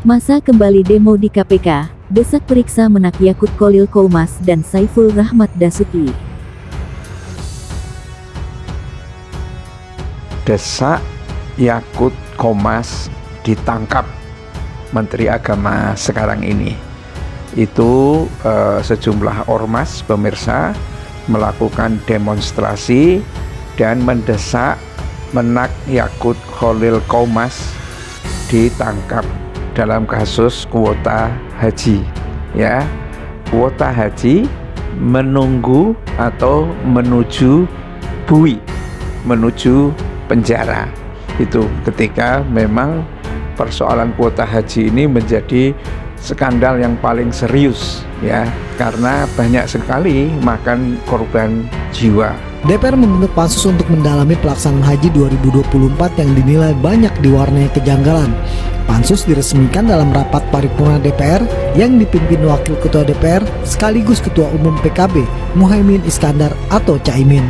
Masa kembali demo di KPK, desak periksa Menak Yakut Kholil Koumas dan Saiful Rahmat Dasuki. Desak Yakut Koumas ditangkap Menteri Agama sekarang ini. Itu sejumlah ormas pemirsa melakukan demonstrasi dan mendesak Menak Yakut Kholil Koumas ditangkap dalam kasus kuota haji, ya, kuota haji menunggu atau menuju bui, menuju penjara. Itu ketika memang persoalan kuota haji ini menjadi skandal yang paling serius, ya, karena banyak sekali makan korban jiwa. DPR membentuk pansus untuk mendalami pelaksanaan haji 2024 yang dinilai banyak diwarnai kejanggalan. Pansus diresmikan dalam rapat paripurna DPR yang dipimpin Wakil Ketua DPR sekaligus Ketua Umum PKB Muhaimin Iskandar atau Caimin.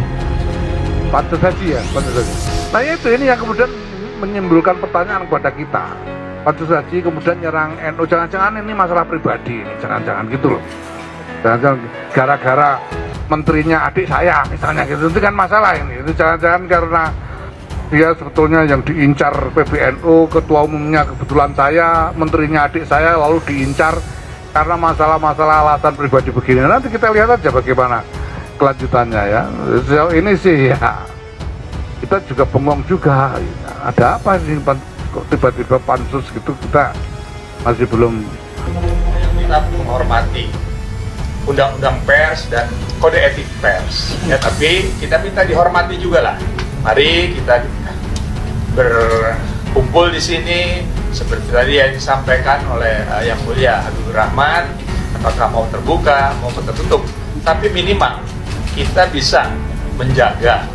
Pansus haji ya, pansus haji. Nah itu ini yang kemudian menimbulkan pertanyaan kepada kita. Pansus haji kemudian nyerang NU, jangan-jangan ini masalah pribadi ini, jangan-jangan gitu loh. Jangan-jangan gara-gara menterinya adik saya misalnya gitu, itu kan masalah ini. Itu jangan-jangan karena dia sebetulnya yang diincar PBNU, ketua umumnya kebetulan saya, menterinya adik saya, lalu diincar karena masalah-masalah alasan pribadi begini. Nanti kita lihat aja bagaimana kelanjutannya ya. Sejauh ini sih ya kita juga bengong juga. Ada apa sih kok tiba-tiba pansus gitu, kita masih belum. Kita menghormati undang-undang pers dan kode etik pers ya, tapi kita minta dihormati juga lah. Mari kita berkumpul di sini seperti tadi yang disampaikan oleh Yang Mulia Habibur Rahman, apakah mau terbuka mau tertutup, tapi minimal kita bisa menjaga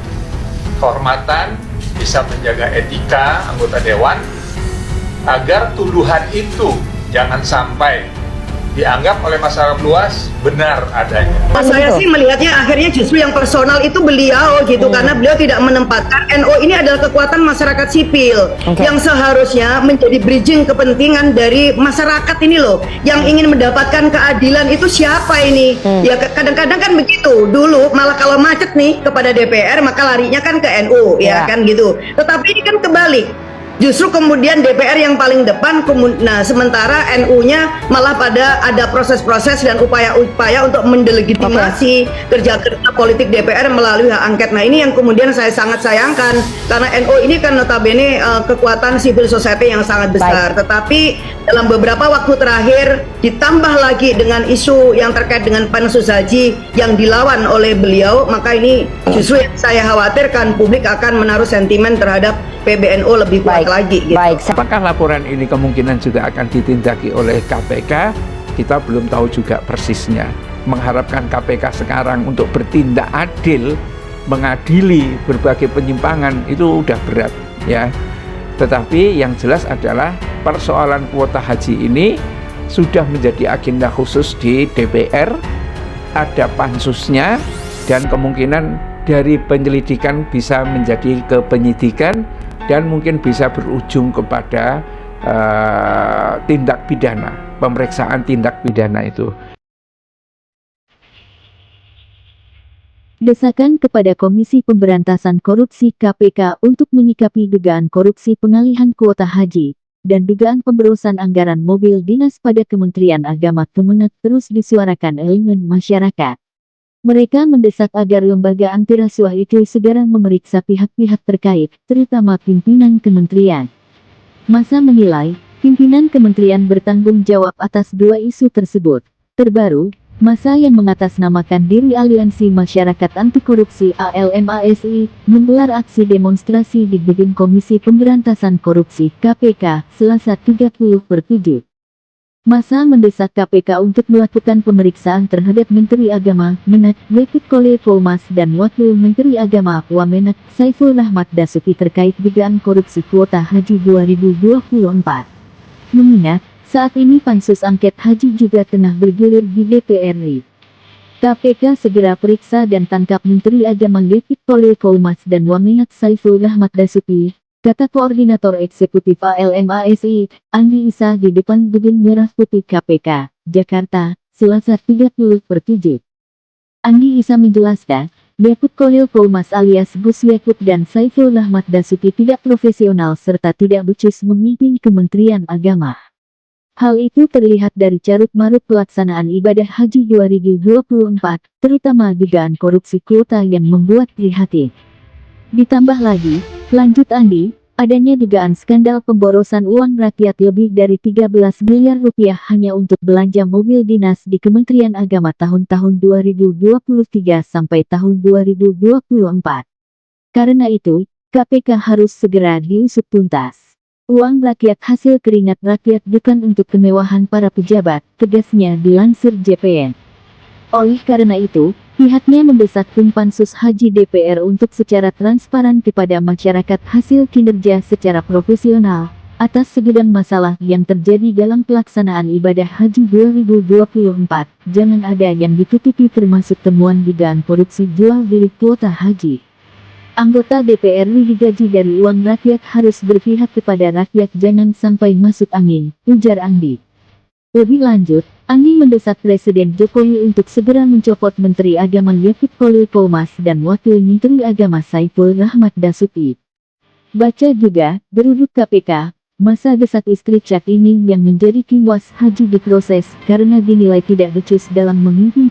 kehormatan, bisa menjaga etika anggota dewan agar tuduhan itu jangan sampai dianggap oleh masyarakat luas benar adanya. Saya sih melihatnya akhirnya justru yang personal itu beliau gitu, karena beliau tidak menempatkan NU ini adalah kekuatan masyarakat sipil yang seharusnya menjadi bridging kepentingan dari masyarakat ini loh, yang ingin mendapatkan keadilan. Itu siapa ini? Ya kadang-kadang kan begitu, dulu malah kalau macet nih kepada DPR maka larinya kan ke NU ya kan gitu. Tetapi ini kan kebalik. Justru kemudian DPR yang paling depan, nah sementara NU-nya malah pada ada proses-proses dan upaya-upaya untuk mendelegitimasi kerja-kerja politik DPR melalui hak angket. Nah ini yang kemudian saya sangat sayangkan, karena NU ini kan notabene kekuatan civil society yang sangat besar. Tetapi dalam beberapa waktu terakhir ditambah lagi dengan isu yang terkait dengan pansus haji yang dilawan oleh beliau, maka ini justru yang saya khawatirkan publik akan menaruh sentimen terhadap PBNU lebih kuat lagi gitu. Apakah laporan ini kemungkinan juga akan ditindaki oleh KPK? Kita belum tahu juga persisnya. Mengharapkan KPK sekarang untuk bertindak adil, mengadili berbagai penyimpangan itu udah berat ya. Tetapi yang jelas adalah persoalan kuota haji ini sudah menjadi agenda khusus di DPR, ada pansusnya, dan kemungkinan dari penyelidikan bisa menjadi ke penyidikan dan mungkin bisa berujung kepada tindak pidana, pemeriksaan tindak pidana itu. Desakan kepada Komisi Pemberantasan Korupsi KPK untuk menyikapi dugaan korupsi pengalihan kuota haji dan dugaan pemberosan anggaran mobil dinas pada Kementerian Agama Kemenak terus disuarakan elemen masyarakat. Mereka mendesak agar lembaga anti rasuah itu segera memeriksa pihak-pihak terkait, terutama pimpinan kementerian. Masa menilai, pimpinan kementerian bertanggung jawab atas dua isu tersebut. Terbaru, masa yang mengatasnamakan diri Aliansi Masyarakat Anti Korupsi ALMASI, menggelar aksi demonstrasi di gedung Komisi Pemberantasan Korupsi KPK, Selasa 30/7. Masa mendesak KPK untuk melakukan pemeriksaan terhadap Menteri Agama Menak Yakut Kholil Koumas dan Wakil Menteri Agama Wamenak Saiful Rahmat Dasuki terkait dugaan korupsi kuota haji 2024. Mengingat saat ini pansus angket haji juga tengah bergulir di DPR RI. KPK segera periksa dan tangkap Menteri Agama Yakut Kholil Koumas dan Wamenak Saiful Rahmat Dasuki. kata Koordinator Eksekutif ALMASI, Andi Isa di depan Gedung Merah Putih KPK, Jakarta, Selasa 30/7. Andi Isa menjelaskan, Yakut Kolil Poumas alias Gus Yakut dan Saiful Rahmat Dasuki tidak profesional serta tidak becus memimpin Kementerian Agama. Hal itu terlihat dari carut-marut pelaksanaan ibadah haji 2024, terutama dugaan korupsi kuota yang membuat prihatin. Ditambah lagi, lanjut Andi, adanya dugaan skandal pemborosan uang rakyat lebih dari 13 miliar rupiah hanya untuk belanja mobil dinas di Kementerian Agama tahun-tahun 2023 sampai tahun 2024. Karena itu, KPK harus segera diusut tuntas. Uang rakyat hasil keringat rakyat bukan untuk kemewahan para pejabat, tegasnya dilansir JPN. Oleh karena itu, pihaknya mendesak tim Pansus Haji DPR untuk secara transparan kepada masyarakat hasil kinerja secara profesional atas segudang masalah yang terjadi dalam pelaksanaan ibadah haji 2024. Jangan ada yang ditutupi termasuk temuan dugaan korupsi jual beli kuota haji. Anggota DPR digaji dari uang rakyat harus berpihak kepada rakyat, jangan sampai masuk angin, ujar Andi. Lebih lanjut, Andi mendesak Presiden Jokowi untuk segera mencopot Menteri Agama Yakut Kolil Poumas dan Wakil Menteri Agama Saiful Rahmat Dasuki. Baca juga, geruduk KPK, masa desak istri Cak Imin yang menjadi Kinwas Haji diproses karena dinilai tidak becus dalam memimpin